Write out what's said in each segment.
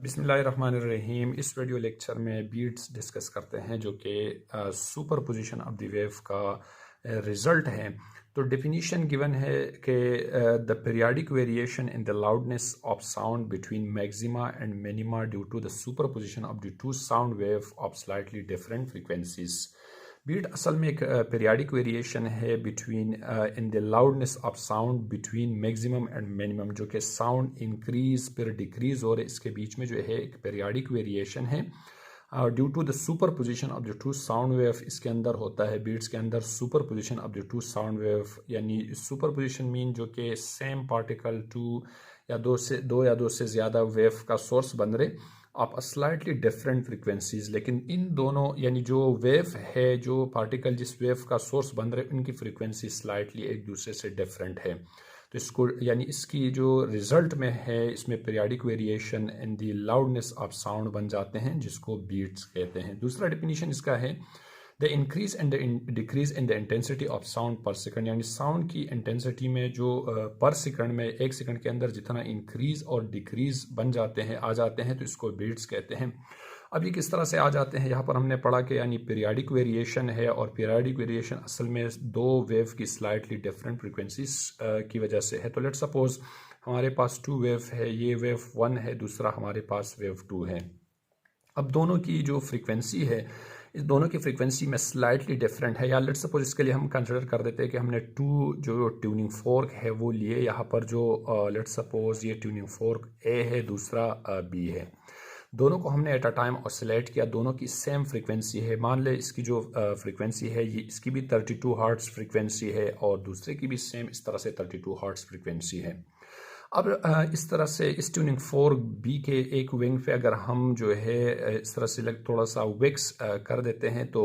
बिस्मिल्लाहिर्रहमानिर्रहीम। इस video lecture में बीट्स डिस्कस करते हैं जो कि superposition of the wave का रिज़ल्ट है। तो डेफिनीशन गिवन है कि the periodic variation in the loudness of sound between maxima and minima due to the superposition of the two sound wave of slightly different frequencies. Beat असल में एक periodic variation है between in the loudness of sound between maximum and minimum, जो कि sound increase फिर decrease और इसके बीच में जो है एक पीरियाडिक वेरिएशन है due to the superposition of the two sound wave. इसके अंदर होता है बीट्स के अंदर superposition of the two sound wave, यानी सुपर पोजिशन मीन जो कि सेम पार्टिकल दो या दो से ज़्यादा वेव का सोर्स बन रहे आप स्लाइटली डिफरेंट फ्रीक्वेंसीज, लेकिन इन दोनों यानी जो वेव है, जो पार्टिकल जिस वेव का सोर्स बन रहे उनकी फ्रीक्वेंसी स्लाइटली एक दूसरे से डिफरेंट है। तो इसको यानी इसकी जो रिजल्ट में है इसमें periodic variation in the loudness of sound बन जाते हैं, जिसको बीट्स कहते हैं। दूसरा डेफिनेशन इसका है the increase and decrease in the intensity of sound पर सेकंड, यानी साउंड की इंटेंसिटी में जो पर सेकंड में एक सेकंड के अंदर जितना इंक्रीज और डिक्रीज बन जाते हैं आ जाते हैं तो इसको बीट्स कहते हैं। अब ये किस तरह से आ जाते हैं, यहाँ पर हमने पढ़ा कि यानी पीरियाडिक वेरिएशन है और पीरियाडिक वेरिएशन असल में दो वेव की स्लाइटली डिफरेंट फ्रिक्वेंसीज की वजह से है। तो लेट सपोज हमारे पास टू वेव है, ये वेव 1 है, दूसरा हमारे पास वेव 2 है। अब दोनों की जो फ्रीक्वेंसी है इस दोनों की फ्रीक्वेंसी में स्लाइटली डिफरेंट है। या लेट सपोज इसके लिए हम कंसिडर कर देते हैं कि हमने टू जो ट्यूनिंग फोर्क है वो लिए। यहाँ पर जो लेट सपोज ये ट्यूनिंग फोर्क ए है, दूसरा बी है, दोनों को हमने एट अ टाइम ऑसिलेट किया, दोनों की सेम फ्रीक्वेंसी है। मान ले इसकी जो फ्रीक्वेंसी है ये इसकी भी 32 हर्ट्ज फ्रीक्वेंसी है और दूसरे की भी सेम इस तरह से 32 हर्ट्ज फ्रीक्वेंसी है। अब इस तरह से इस ट्यूनिंग फोर्क बी के एक विंग पे अगर हम जो है इस तरह से थोड़ा सा विक्स कर देते हैं तो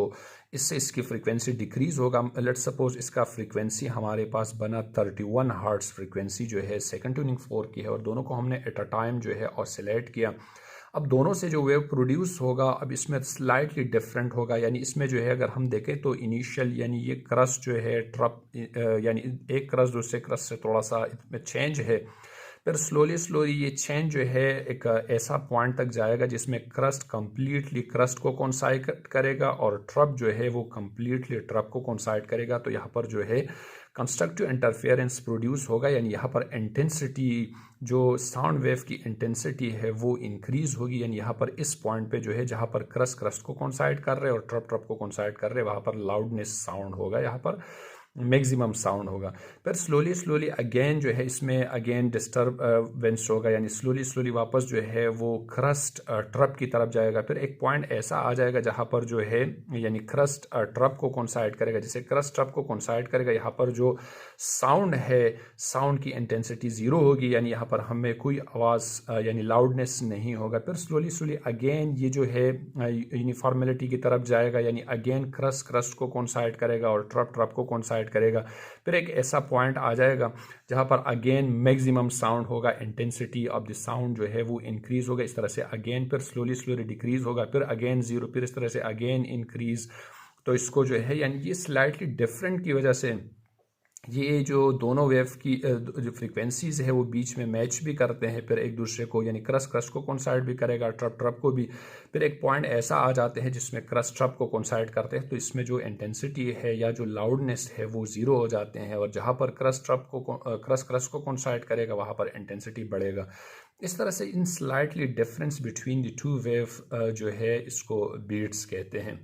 इससे इसकी फ्रीक्वेंसी डिक्रीज होगा। लेट सपोज इसका फ्रीक्वेंसी हमारे पास बना 31 हर्ट्ज फ्रीक्वेंसी जो है सेकंड ट्यूनिंग फोर्क की है और दोनों को हमने एट अ टाइम जो है ऑसिलेट किया। अब दोनों से जो वेव प्रोड्यूस होगा अब इसमें स्लाइटली डिफरेंट होगा, यानी इसमें जो है अगर हम देखें तो इनिशियल यानी ये क्रस्ट जो है ट्रप यानी एक क्रस्ट दूसरे क्रस्ट से थोड़ा सा इसमें चेंज है, फिर स्लोली ये चेंज जो है एक ऐसा पॉइंट तक जाएगा जिसमें क्रस्ट कम्प्लीटली क्रस्ट को कोइंसाइड करेगा और ट्रप जो है वो कम्प्लीटली ट्रप को कोइंसाइड करेगा। तो यहाँ पर जो है कंस्ट्रक्टिव इंटरफेरेंस प्रोड्यूस होगा, यानी यहाँ पर इंटेंसिटी जो साउंड वेव की इंटेंसिटी है वो इंक्रीज होगी। यानी यहाँ पर इस पॉइंट पे जो है जहाँ पर क्रस्ट को कोइंसाइड कर रहे हैं और ट्रप को कोइंसाइड कर रहे हैं वहाँ पर लाउडनेस साउंड होगा, यहाँ पर मैक्सिमम साउंड होगा। फिर स्लोली अगेन जो है इसमें अगेन डिस्टर्बेंस होगा, यानी स्लोली वापस जो है वो क्रस्ट ट्रप की तरफ जाएगा। फिर एक पॉइंट ऐसा आ जाएगा जहाँ पर जो है यानी क्रस्ट ट्रप को कोइंसाइड करेगा, जैसे क्रस्ट ट्रप को कोइंसाइड करेगा यहाँ पर जो साउंड है साउंड की इंटेंसिटी 0 होगी, यानी यहाँ पर हमें कोई आवाज़ यानी लाउडनेस नहीं होगा। फिर स्लोली अगेन ये जो है यूनिफॉर्मेलिटी की तरफ जाएगा, यानी अगेन क्रस्ट को कोइंसाइड करेगा और ट्रप को कोइंसाइड करेगा। फिर एक ऐसा पॉइंट आ जाएगा जहां पर अगेन मैक्सिमम साउंड होगा, इंटेंसिटी ऑफ द साउंड जो है वो इंक्रीज होगा इस तरह से अगेन, फिर स्लोली डिक्रीज होगा, फिर अगेन 0, फिर इस तरह से अगेन इंक्रीज। तो इसको जो है यानी ये स्लाइटली डिफरेंट की वजह से ये जो दोनों वेव की जो फ्रीक्वेंसीज है वो बीच में मैच भी करते हैं, फिर एक दूसरे को यानी क्रस्ट को कोइंसाइड भी करेगा, ट्रप को भी। फिर एक पॉइंट ऐसा आ जाते हैं जिसमें क्रस्ट ट्रप को कोइंसाइड करते हैं तो इसमें जो इंटेंसिटी है या जो लाउडनेस है वो 0 हो जाते हैं और जहाँ पर क्रस्ट को कोइंसाइड करेगा वहाँ पर इंटेंसिटी बढ़ेगा। इस तरह से in slightly difference between the two wave जो है इसको बीट्स कहते हैं।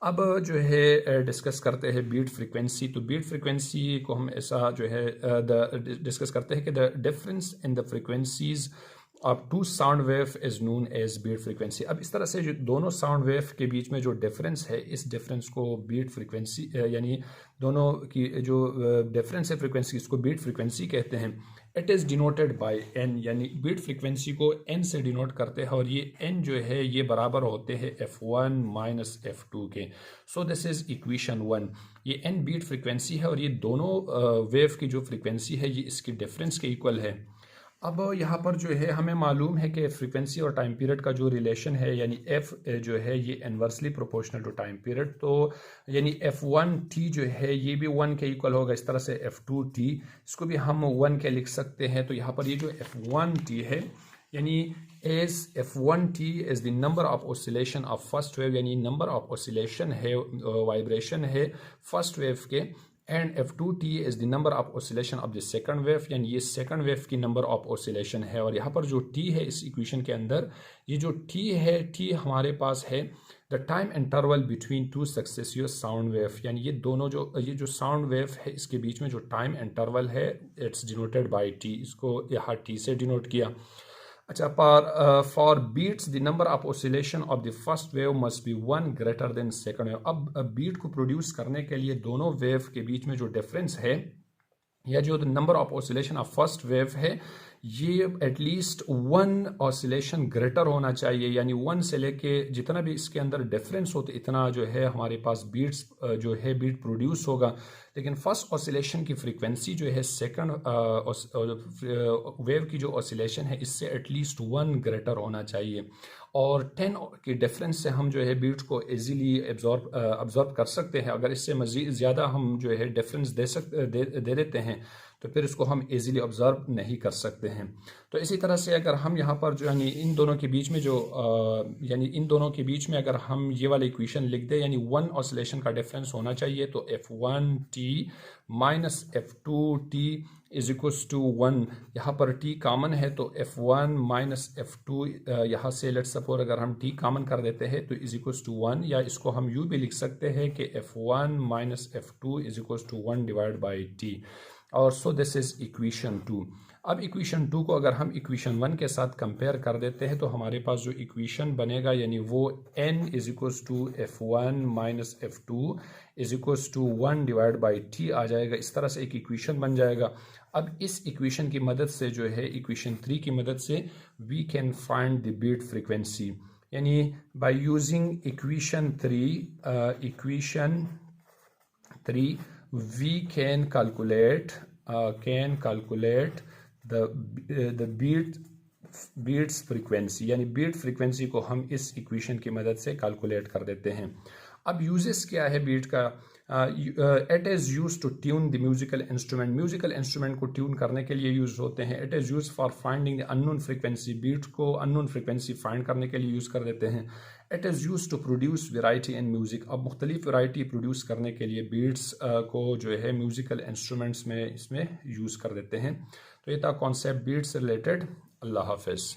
अब जो है डिस्कस करते हैं बीट फ्रीक्वेंसी। तो बीट फ्रीक्वेंसी को हम ऐसा जो है डिस्कस करते हैं कि the difference in the frequencies of two sound wave is known as beat frequency. अब इस तरह से जो दोनों साउंड वेव के बीच में जो डिफरेंस है इस डिफरेंस को बीट फ्रीक्वेंसी यानी दोनों की जो डिफरेंस है फ्रीक्वेंसी इसको बीट फ्रीक्वेंसी कहते हैं। It is denoted by N, यानी बीट फ्रीक्वेंसी को एन से डिनोट करते हैं और ये एन जो है ये बराबर होते हैं F1 माइनस F2 के। So this is equation 1। ये एन बीट फ्रीक्वेंसी है और ये दोनों वेव की जो फ्रीक्वेंसी है ये इसकी डिफरेंस के इक्वल है। अब यहाँ पर जो है हमें मालूम है कि फ्रीक्वेंसी और टाइम पीरियड का जो रिलेशन है यानी एफ जो है ये inversely proportional to time period, तो यानी F1t जो है ये भी 1 के इक्वल होगा। इस तरह से F2t इसको भी हम 1 के लिख सकते हैं। तो यहाँ पर ये जो F1t है यानी as F1T is the number of oscillation of first wave, यानी नंबर ऑफ ऑसिलेशन है, वाइब्रेशन है फर्स्ट वेव के, and F2T is the number of oscillation of the second wave, यानी ये सेकंड वेव की नंबर ऑफ ऑसिलेशन है। और यहाँ पर जो T है इस इक्वेशन के अंदर, ये जो T है, T हमारे पास है the time interval between two successive sound wave, यानी ये दोनों ये जो साउंड वेव है इसके बीच में जो टाइम इंटरवल है, इट्स डिनोटेड बाय T, इसको यहाँ T से डिनोट किया। अच्छा, for beats the number of oscillation of the first wave must be 1 greater than second wave. अब बीट को प्रोड्यूस करने के लिए दोनों वेव के बीच में जो डिफरेंस है, या जो number of oscillation of first wave है, ये एटलीस्ट 1 ऑसिलेशन ग्रेटर होना चाहिए, यानी 1 से लेके जितना भी इसके अंदर डिफरेंस हो तो इतना जो है हमारे पास बीट्स जो है बीट प्रोड्यूस होगा। लेकिन फर्स्ट ऑसिलेशन की फ्रीक्वेंसी जो है सेकंड वेव की जो ऑसिलेशन है इससे एटलीस्ट 1 ग्रेटर होना चाहिए। और 10 के डिफरेंस से हम जो है बीट्स को इजीली अब्जॉर्ब कर सकते हैं। अगर इससे मज़ीद ज़्यादा हम जो है डिफरेंस दे देते हैं तो फिर इसको हम इजीली ऑब्जर्व नहीं कर सकते हैं। तो इसी तरह से अगर हम यहाँ पर जो यानी इन दोनों के बीच में जो यानी इन दोनों के बीच में अगर हम ये वाला इक्वेशन लिख दें, यानी 1 ऑसिलेशन का डिफरेंस होना चाहिए, तो F1T minus F2T is equals to 1। यहाँ पर T कॉमन है तो F1 माइनस F2, यहाँ से लेट्स सपोज अगर हम T कॉमन कर देते हैं तो इज इक्वल्स टू 1, या इसको हम यूँ भी लिख सकते हैं कि F1 minus F2 is equals to 1 divide by T। और सो दिस इज इक्वेशन 2। अब इक्वेशन 2 को अगर हम इक्वेशन 1 के साथ कंपेयर कर देते हैं तो हमारे पास जो इक्वेशन बनेगा यानी वो n is equals to F1 minus F2 is equals to 1 divide by T आ जाएगा। इस तरह से एक इक्वेशन बन जाएगा। अब इस इक्वेशन की मदद से जो है इक्वेशन 3 की मदद से we can find the beat frequency, यानी by using equation 3 we can calculate the beats frequency, यानी बीट फ्रीक्वेंसी को हम इस इक्वेशन की मदद से कैलकुलेट कर देते हैं। अब यूजेस क्या है बीट का? It is use to tune the musical instrument, musical instrument को ट्यून करने के लिए यूज होते हैं। It is use for finding the unknown frequency, beat को अननोन फ्रीक्वेंसी फाइंड करने के लिए यूज़ कर देते हैं। It is use to produce variety in music, अब मुख्तलिफ वेराइटी प्रोड्यूस करने के लिए बीट्स को जो है म्यूजिकल इंस्ट्रूमेंट्स में इसमें यूज़ कर देते हैं। तो ये था कॉन्सेप्ट बीट से रिलेटेड। अल्लाह हाफिज़।